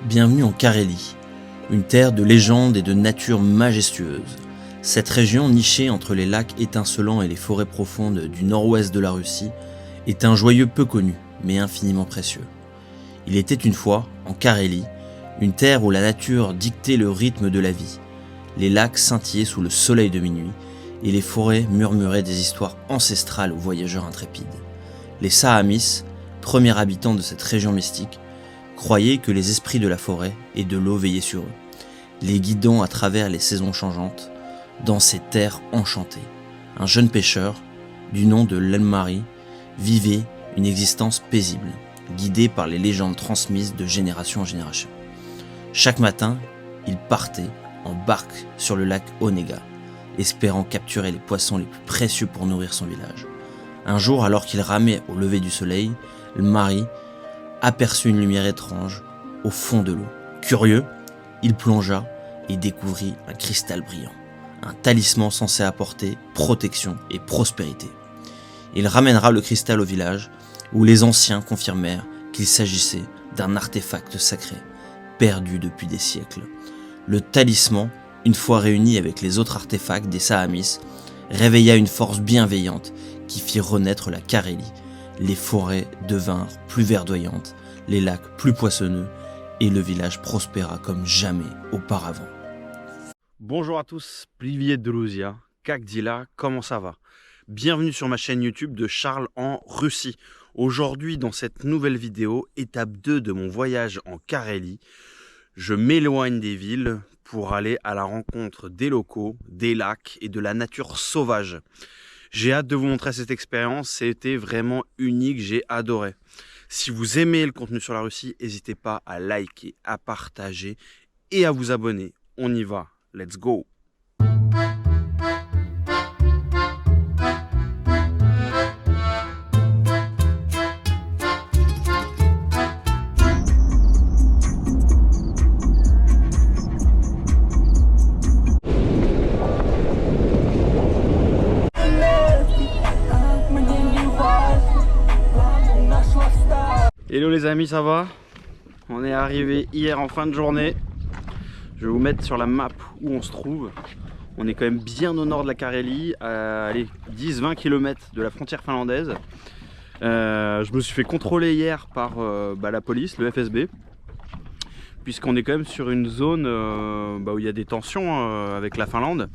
Bienvenue en Carélie, une terre de légendes et de nature majestueuse. Cette région nichée entre les lacs étincelants et les forêts profondes du nord-ouest de la Russie est un joyau peu connu, mais infiniment précieux. Il était une fois, en Carélie, une terre où la nature dictait le rythme de la vie. Les lacs scintillaient sous le soleil de minuit et les forêts murmuraient des histoires ancestrales aux voyageurs intrépides. Les Sahamis, premiers habitants de cette région mystique, croyaient que les esprits de la forêt et de l'eau veillaient sur eux, les guidant à travers les saisons changeantes, dans ces terres enchantées. Un jeune pêcheur, du nom de Lelmari, vivait une existence paisible, guidé par les légendes transmises de génération en génération. Chaque matin, il partait en barque sur le lac Onega, espérant capturer les poissons les plus précieux pour nourrir son village. Un jour, alors qu'il ramait au lever du soleil, Lelmari aperçut une lumière étrange au fond de l'eau. Curieux, il plongea et découvrit un cristal brillant, un talisman censé apporter protection et prospérité. Il ramènera le cristal au village, où les anciens confirmèrent qu'il s'agissait d'un artefact sacré, perdu depuis des siècles. Le talisman, une fois réuni avec les autres artefacts des Sahamis, réveilla une force bienveillante qui fit renaître la Carélie. Les forêts devinrent plus verdoyantes, les lacs plus poissonneux et le village prospéra comme jamais auparavant. Bonjour à tous, Plivier de Louzia, Kakdila, comment ça va? Bienvenue sur ma chaîne YouTube de Charles en Russie. Aujourd'hui, dans cette nouvelle vidéo, étape 2 de mon voyage en Carélie, je m'éloigne des villes pour aller à la rencontre des locaux, des lacs et de la nature sauvage. J'ai hâte de vous montrer cette expérience, c'était vraiment unique, j'ai adoré. Si vous aimez le contenu sur la Russie, n'hésitez pas à liker, à partager et à vous abonner. On y va, let's go! Hello les amis, ça va? On est arrivé hier en fin de journée. Je vais vous mettre sur la map où on se trouve. On est quand même bien au nord de la Carélie, à 10-20 km de la frontière finlandaise. Je me suis fait contrôler hier par la police, le FSB, puisqu'on est quand même sur une zone où il y a des tensions avec la Finlande.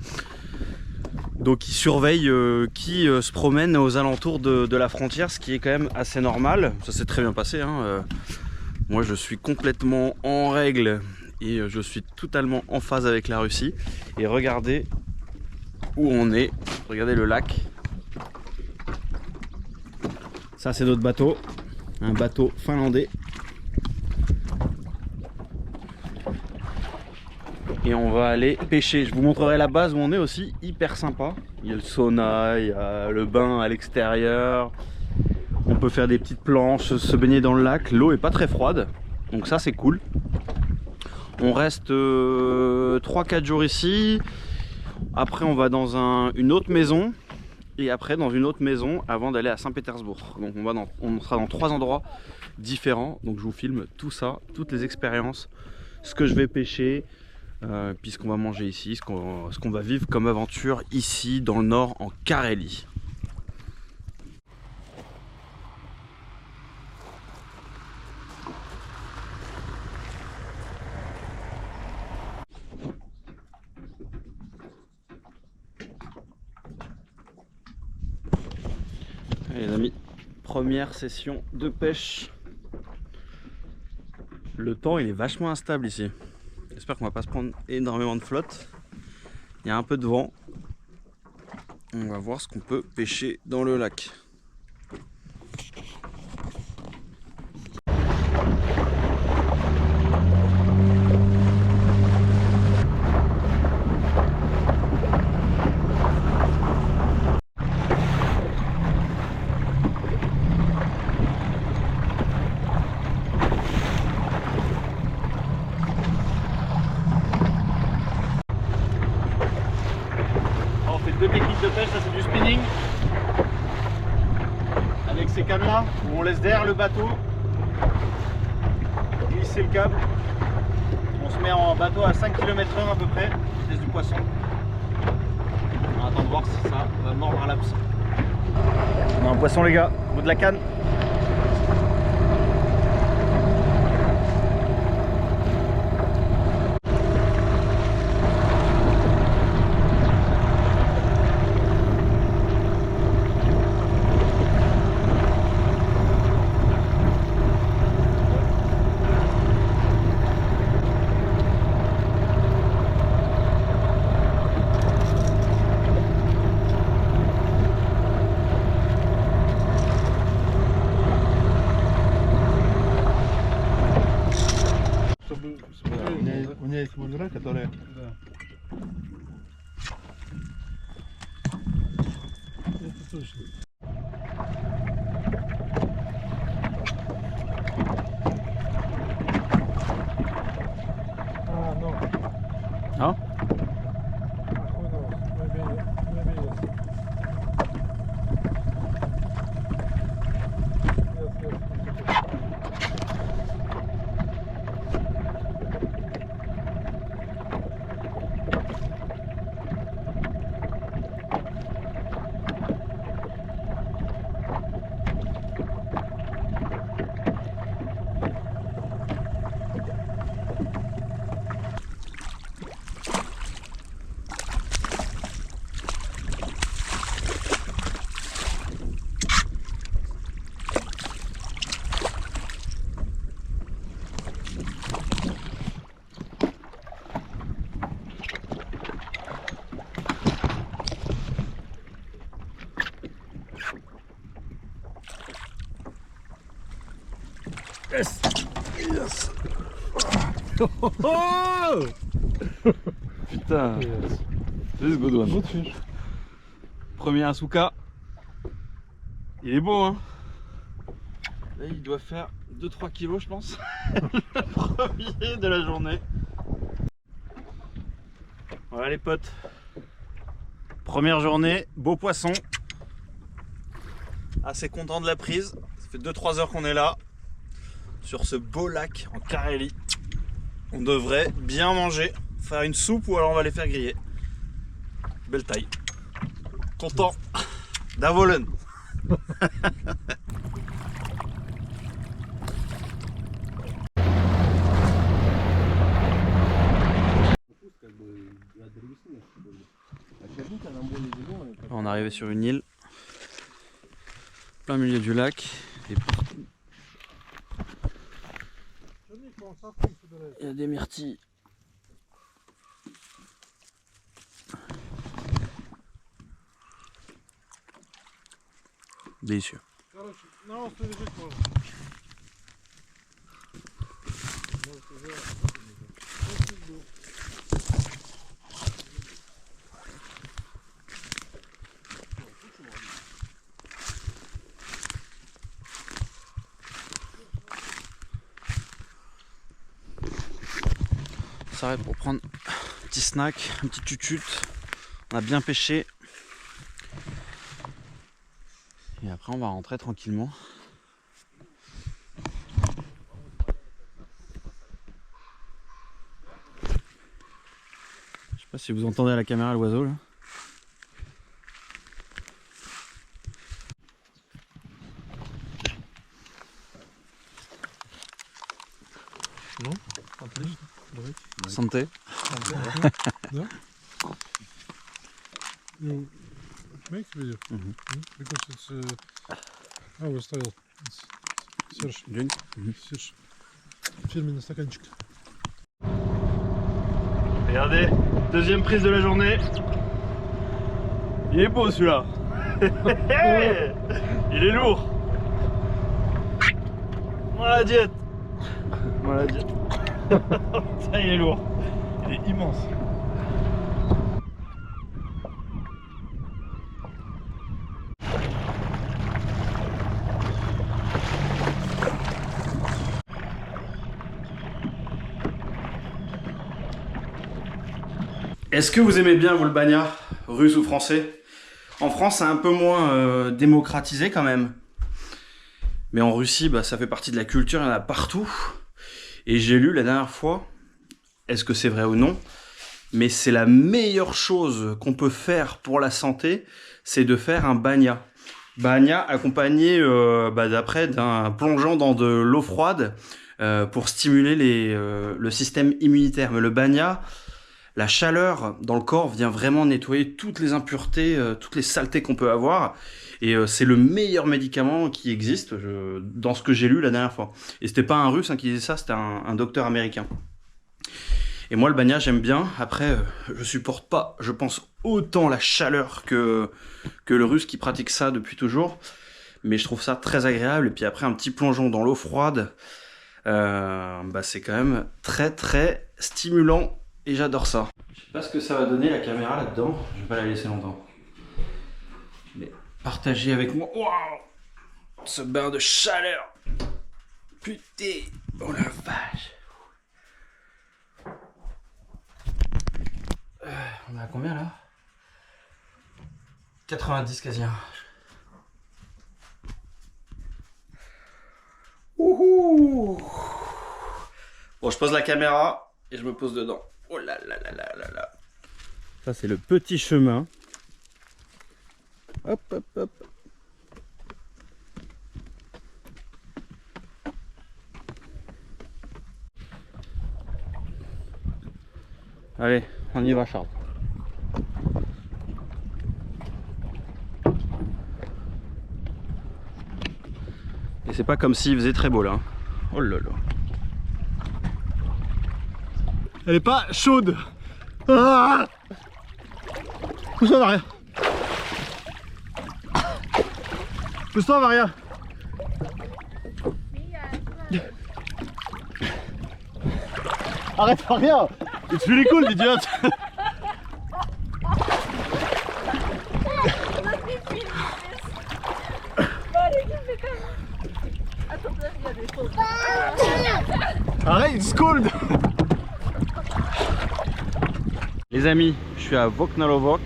Donc ils surveillent qui se promène aux alentours de la frontière, ce qui est quand même assez normal. Ça s'est très bien passé, hein. Moi je suis complètement en règle et je suis totalement en phase avec la Russie. Et regardez où on est, regardez le lac. Ça c'est notre bateau, un bateau finlandais. Et on va aller pêcher. Je vous montrerai la base où on est aussi, hyper sympa. Il y a le sauna, il y a le bain à l'extérieur. On peut faire des petites planches, se baigner dans le lac. L'eau est pas très froide, donc ça c'est cool. On reste 3-4 jours ici. Après on va dans une autre maison. Et après dans une autre maison avant d'aller à Saint-Pétersbourg. Donc on sera dans 3 endroits différents. Donc je vous filme tout ça, toutes les expériences, ce que je vais pêcher. Puis ce qu'on va manger ici, ce qu'on va vivre comme aventure ici dans le nord en Carélie. Allez les amis, première session de pêche. Le temps il est vachement instable ici. J'espère qu'on va pas se prendre énormément de flotte. Il y a un peu de vent. On va voir ce qu'on peut pêcher dans le lac. Deux techniques de pêche, ça c'est du spinning avec ces câbles là où on laisse derrière le bateau glisser le câble On se met en bateau à 5 km/h à peu près, vitesse du poisson. On attend de voir si ça va mordre à l'hameçon. On a un poisson les gars, au bout de la canne. У меня есть мульдера, которая... Это точно. Ну. А? Yes! Yes! Oh! Putain, Yes. this is good one. Good fish. Premier Asuka. Il est beau hein. Là il doit faire 2-3 kilos je pense. Le premier de la journée. Voilà les potes. Première journée, beau poisson. Assez content de la prise. Ça fait 2-3 heures qu'on est là. Sur ce beau lac en Carélie. On devrait bien manger. Faire une soupe ou alors on va les faire griller. Belle taille. Content d'Avolen. On est arrivé sur une île, plein milieu du lac. Et il y a des myrtilles. Délicieux. On s'arrête pour prendre un petit snack, un petit tutut. On a bien pêché. Et après on va rentrer tranquillement. Je sais pas si vous entendez à la caméra l'oiseau là. Ну, отлично. Давайте. Santé. Да? Ну, make video. Because it's our style. It's Serge. Drink. Serge. Фирменный стаканчик. Regardez, deuxième prise de la journée. Il est beau celui-là. Il est lourd. Voilà la diète. Voilà la diète. Putain, il est lourd. Il est immense. Est-ce que vous aimez bien vous le bagnard, russe ou français? En France c'est un peu moins démocratisé quand même. Mais en Russie bah, ça fait partie de la culture, il y en a partout. Et j'ai lu la dernière fois est-ce que c'est vrai ou non, mais c'est la meilleure chose qu'on peut faire pour la santé, c'est de faire un banya. Banya accompagné d'après d'un plongeant dans de l'eau froide pour stimuler le système immunitaire. Mais le banya, la chaleur dans le corps vient vraiment nettoyer toutes les impuretés, toutes les saletés qu'on peut avoir. Et c'est le meilleur médicament qui existe dans ce que j'ai lu la dernière fois. Et c'était pas un russe qui disait ça, c'était un docteur américain. Et moi, le banya, j'aime bien. Après, je supporte pas, je pense, autant la chaleur que le russe qui pratique ça depuis toujours. Mais je trouve ça très agréable. Et puis après, un petit plongeon dans l'eau froide, c'est quand même très très stimulant. Et j'adore ça. Je sais pas ce que ça va donner la caméra là-dedans. Je vais pas la laisser longtemps. Mais partagez avec moi. Waouh, ce bain de chaleur. Putain, oh la vache. On est à combien là? 90 quasi. Ouhou. Bon, je pose la caméra et je me pose dedans. Oh là là là là là là. Ça c'est le petit chemin. Hop hop hop. Allez, on y va Charles. Et c'est pas comme s'il faisait très beau là. Oh là là. Elle est pas chaude. Ah, pousse-toi Maria. Pousse-toi Maria. Arrête Maria. Tu les cool l'idiote. Arrête, it's cold. Les amis, je suis à Voknalovok.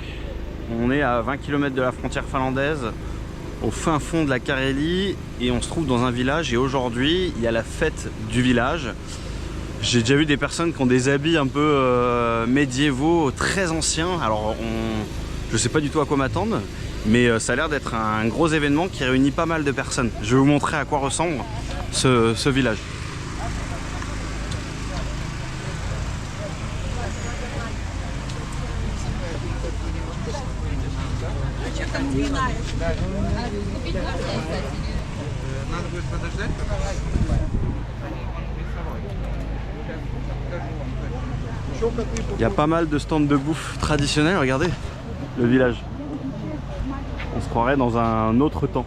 On est à 20 km de la frontière finlandaise, au fin fond de la Carélie, et on se trouve dans un village. Et aujourd'hui, il y a la fête du village. J'ai déjà vu des personnes qui ont des habits un peu médiévaux, très anciens. Alors, je sais pas du tout à quoi m'attendre, mais ça a l'air d'être un gros événement qui réunit pas mal de personnes. Je vais vous montrer à quoi ressemble ce village. Il y a pas mal de stands de bouffe traditionnels, regardez le village. On se croirait dans un autre temps.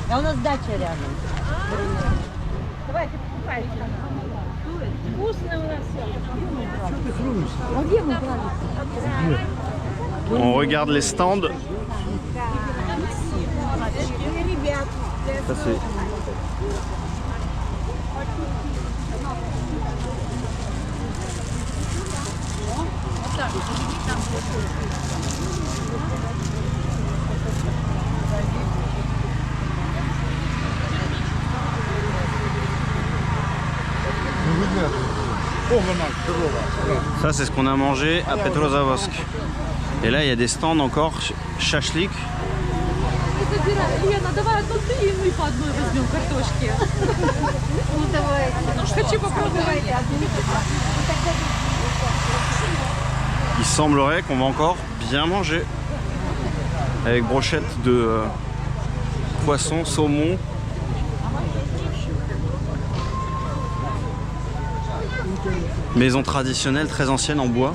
А у нас дача рядом. Вкусное у нас все. On regarde les stands. Ça c'est... Ça c'est ce qu'on a mangé à Petrozavodsk. Et là il y a des stands encore, shashlik. Лена, давай одну ты и мы по одной возьмем картошки. Ну давай. Хочу попробовать. Il semblerait qu'on va encore bien manger. Avec brochette de poisson, saumon. Maison traditionnelle très ancienne en bois.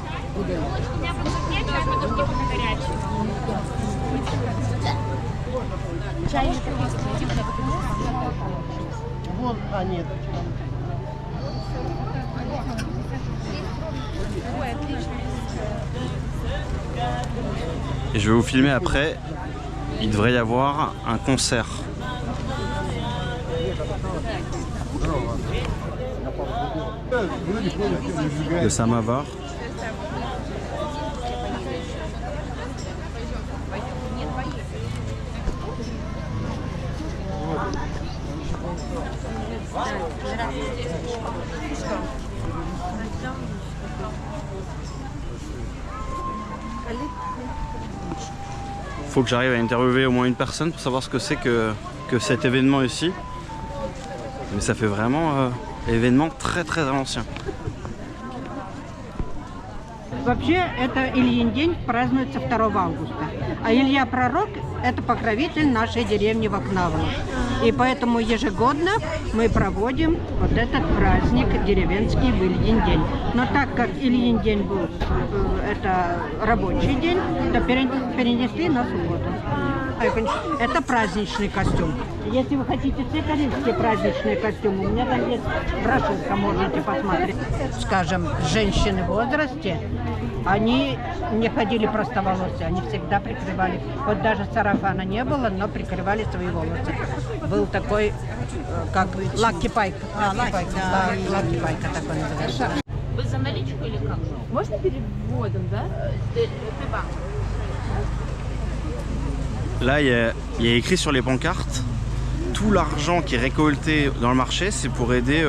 Et je vais vous filmer après. Il devrait y avoir un concert. Le samovar. faut que j'arrive à interviewer au moins une personne pour savoir ce que c'est que cet événement ici. Mais ça fait vraiment événement très très à l'ancien. Вообще, это Ильин день празднуется 2 августа. А Илья Пророк – это покровитель нашей деревни Вакнавлу. И поэтому ежегодно мы проводим вот этот праздник деревенский в Ильин день. Но так как Ильин день был это рабочий день, то перенесли на субботу. Это праздничный костюм. Если вы хотите все карельские праздничные костюмы, у меня там есть брошюрка, можете посмотреть. Скажем, женщины в возрасте, они не ходили простоволосые, они всегда прикрывали. Вот даже сарафана не было, но прикрывали свои волосы. Был такой, как лаки пайк. Лаки пайка такой называется. Вы за наличку или как? Можно переводом, да? Là, il y a écrit sur les pancartes, tout l'argent qui est récolté dans le marché, c'est pour aider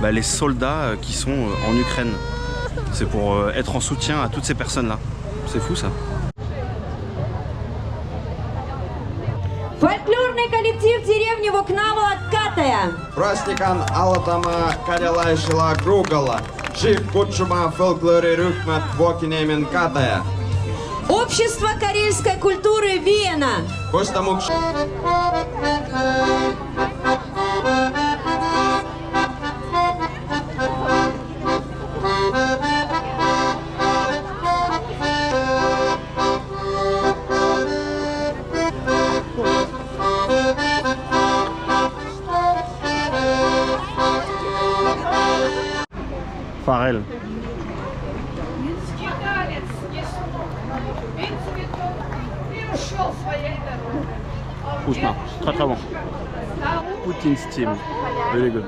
les soldats qui sont en Ukraine. C'est pour être en soutien à toutes ces personnes-là. C'est fou ça. Фольклорный коллектив деревни Вокнава Катая. Prastikan aloitamme karjalaisilla Grugalla. Жив kutsumaan folkloriryhmät Vuokiniemen Kataja. Общество карельской культуры Вена. Kostamuks. Farel. Вкусно. Très très bon. Poutine steam. Really good.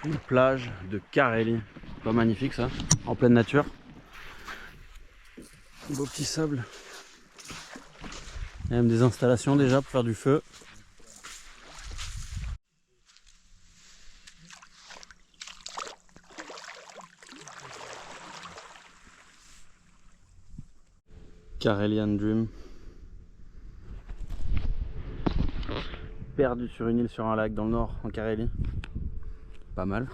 Une plage de Carélie. Pas magnifique ça, en pleine nature. Beau petit sable. Il y a même des installations déjà pour faire du feu. Karelian Dream. Perdu sur une île sur un lac dans le nord en Carélie. Pas mal.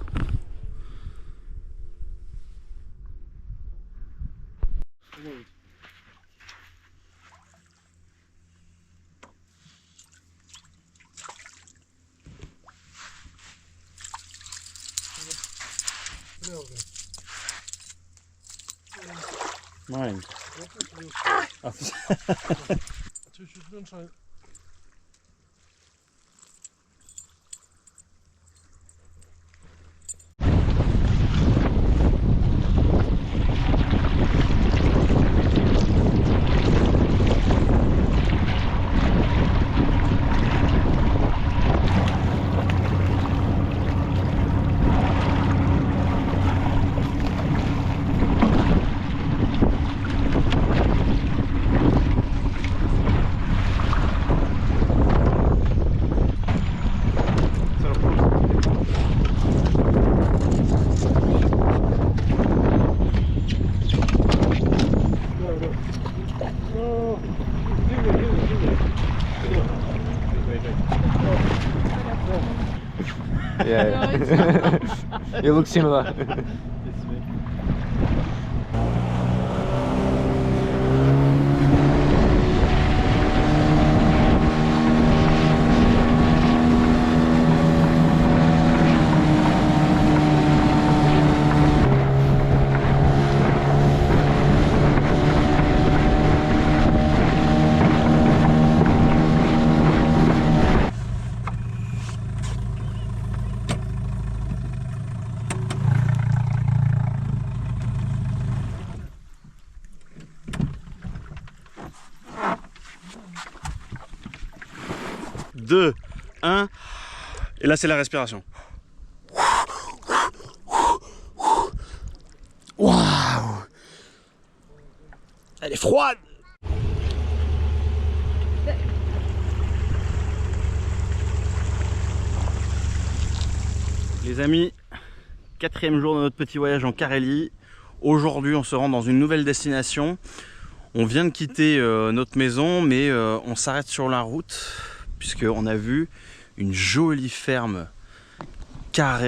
Nein. Ach. Yeah. You look similar. 2, 1. Et là, c'est la respiration. Waouh! Elle est froide! Les amis, 4e jour de notre petit voyage en Carélie. Aujourd'hui, on se rend dans une nouvelle destination. On vient de quitter notre maison, mais on s'arrête sur la route puisqu'on a vu une jolie ferme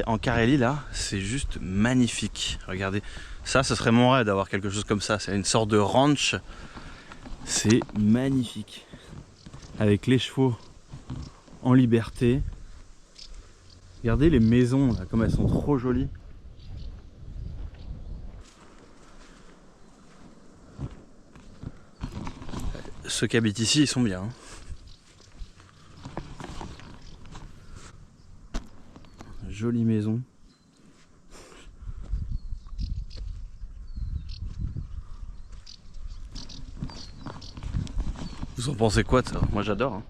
en Carélie là. C'est juste magnifique. Regardez, ça, ce serait mon rêve d'avoir quelque chose comme ça. C'est une sorte de ranch. C'est magnifique. Avec les chevaux en liberté. Regardez les maisons là, comme elles sont trop jolies. Ceux qui habitent ici, ils sont bien. Hein. Jolie maison. Vous en pensez quoi de ça? Moi j'adore. Hein.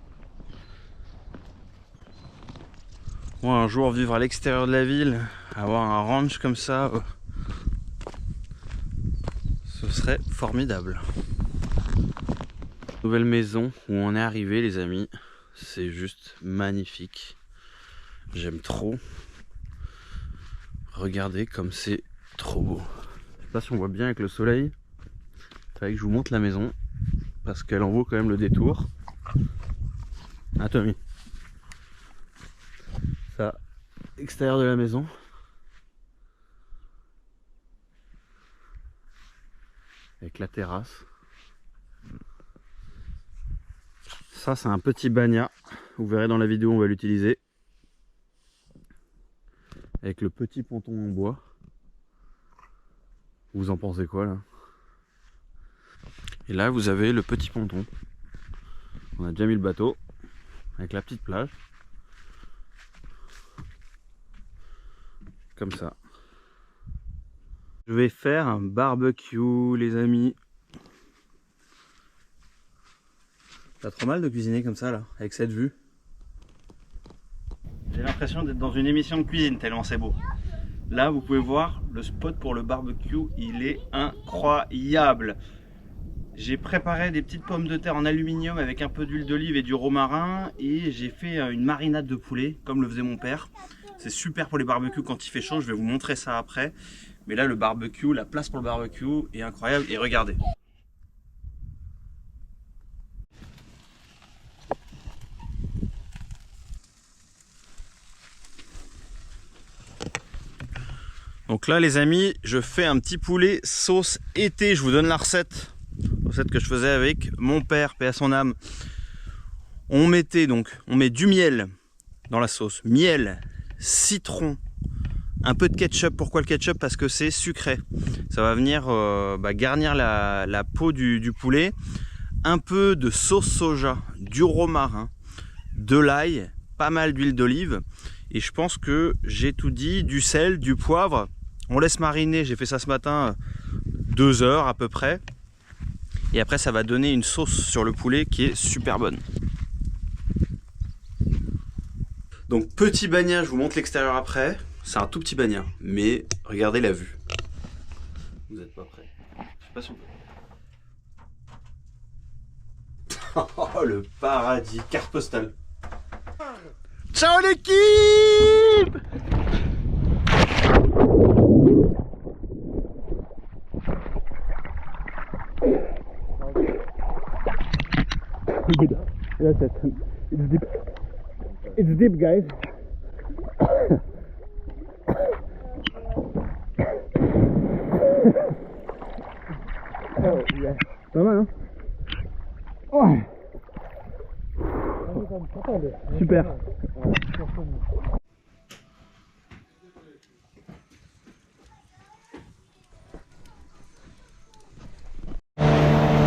Moi un jour vivre à l'extérieur de la ville, avoir un ranch comme ça, ce serait formidable. Nouvelle maison où on est arrivé les amis, c'est juste magnifique. J'aime trop. Regardez comme c'est trop beau. Je sais pas si on voit bien avec le soleil. Il fallait que je vous montre la maison parce qu'elle en vaut quand même le détour. Ah Tommy. Ça, extérieur de la maison. Avec la terrasse. Ça c'est un petit bagna. Vous verrez dans la vidéo, on va l'utiliser. Avec le petit ponton en bois. Vous en pensez quoi là? Et là vous avez le petit ponton. On a déjà mis le bateau. Avec la petite plage. Comme ça. Je vais faire un barbecue les amis. Pas trop mal de cuisiner comme ça là, avec cette vue. J'ai l'impression d'être dans une émission de cuisine tellement c'est beau. Là vous pouvez voir le spot pour le barbecue, il est incroyable. J'ai préparé des petites pommes de terre en aluminium avec un peu d'huile d'olive et du romarin. Et j'ai fait une marinade de poulet comme le faisait mon père. C'est super pour les barbecues quand il fait chaud, je vais vous montrer ça après. Mais là le barbecue, la place pour le barbecue est incroyable et regardez. Donc là les amis, je fais un petit poulet sauce été, je vous donne la recette que je faisais avec mon père, paix à son âme. On met du miel dans la sauce, miel, citron, un peu de ketchup. Pourquoi le ketchup? Parce que c'est sucré. Ça va venir garnir la peau du poulet. Un peu de sauce soja, du romarin, de l'ail, pas mal d'huile d'olive. Et je pense que j'ai tout dit, du sel, du poivre. On laisse mariner, j'ai fait ça ce matin 2 heures à peu près. Et après ça va donner une sauce sur le poulet qui est super bonne. Donc petit bagna, je vous montre l'extérieur après. C'est un tout petit bagna, mais regardez la vue. Vous n'êtes pas prêts. Je sais pas si on peut. Oh le paradis, carte postale. Ciao l'équipe! Yes, it's deep. It's deep, guys. Pas mal, hein? Ouais. Super.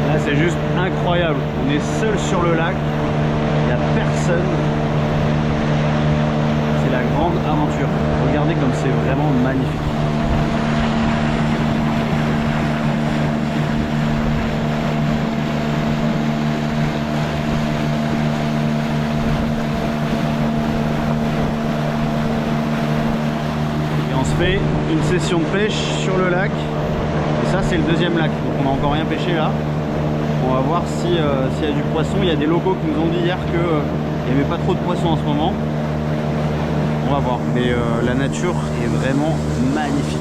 Là, c'est juste incroyable. On est seul sur le lac. Il n'y a personne. C'est la grande aventure. Regardez comme c'est vraiment magnifique. fait une session de pêche sur le lac. Et ça, c'est le deuxième lac. Donc on n'a encore rien pêché là. On va voir s'il y a du poisson. Il y a des locaux qui nous ont dit hier qu'il n'y avait pas trop de poissons en ce moment. On va voir. Mais la nature est vraiment magnifique.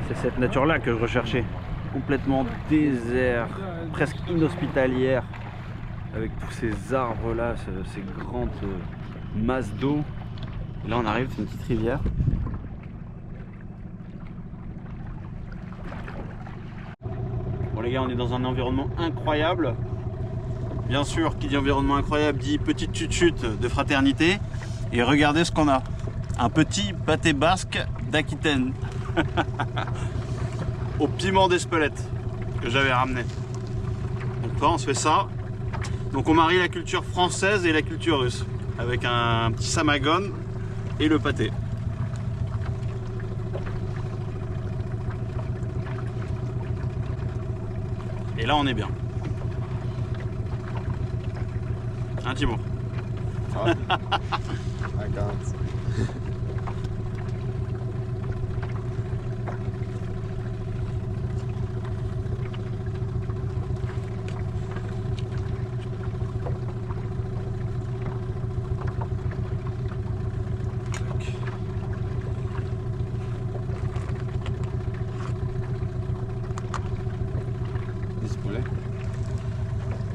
C'est cette nature-là que je recherchais. Complètement désert, presque inhospitalière, avec tous ces arbres-là, ces grandes masses d'eau. Là on arrive, c'est une petite rivière. Bon les gars, on est dans un environnement incroyable. Bien sûr, qui dit environnement incroyable dit petite chute de fraternité. Et regardez ce qu'on a. Un petit pâté basque d'Aquitaine. Au piment d'Espelette que j'avais ramené. Donc là on se fait ça. Donc on marie la culture française et la culture russe avec un petit samagon et le pâté. Et là on est bien. Hein Thibaut?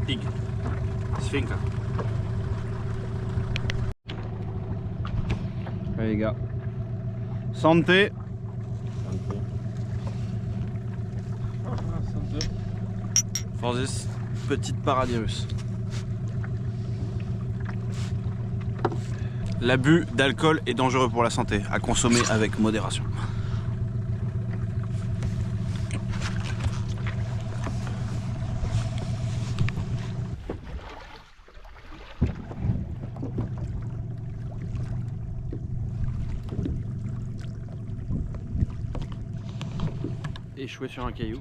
Pig. Sphinx. Allez les gars. Santé. For this petite paradis russe. L'abus d'alcool est dangereux pour la santé, à consommer avec modération. Échoué sur un caillou.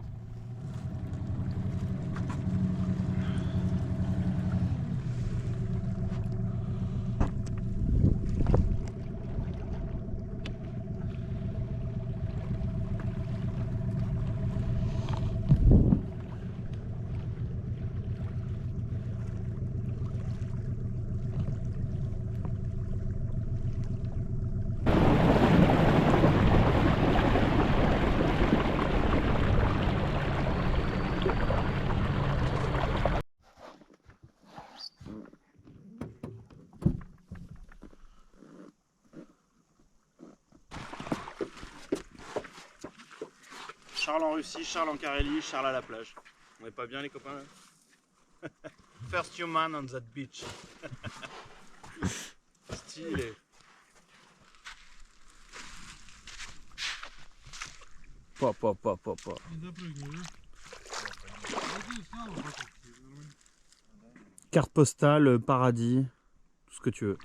Charles en Russie, Charles en Carélie, Charles à la plage. On est pas bien les copains là? First human on that beach. Stylé. Pa. Carte postale, paradis, tout ce que tu veux.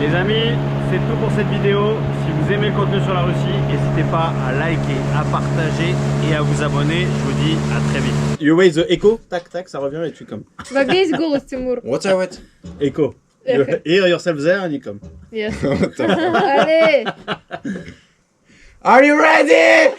Les amis, c'est tout pour cette vidéo. Si vous aimez le contenu sur la Russie, n'hésitez pas à liker, à partager et à vous abonner. Je vous dis à très vite. You wait the echo, tac tac, ça revient et tu comme. Во весь голос, Тимур. What's that? Echo. You hear yourself there and you come. Yes. Allez. Are you ready?